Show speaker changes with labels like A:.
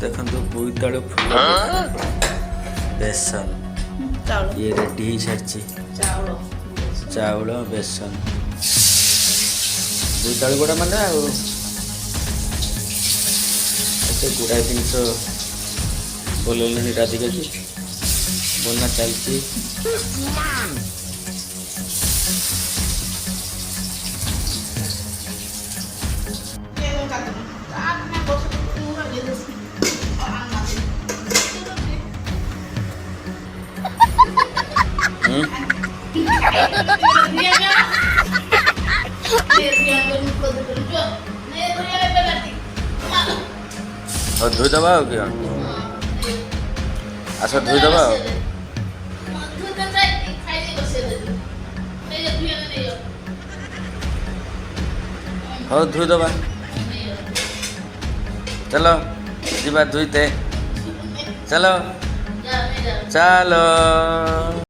A: देखो बोईतालु फूल बेसन ये रेडी हो सारी चाउल बेसन बोईतालु गोड़ा माने आते गुड़ाए जिनस बोलने राधिका जी बना चलती और धोई दबा हो क्या अच्छा धोई दबा हो धोई दबा चलो जी बात धोईते चलो चलो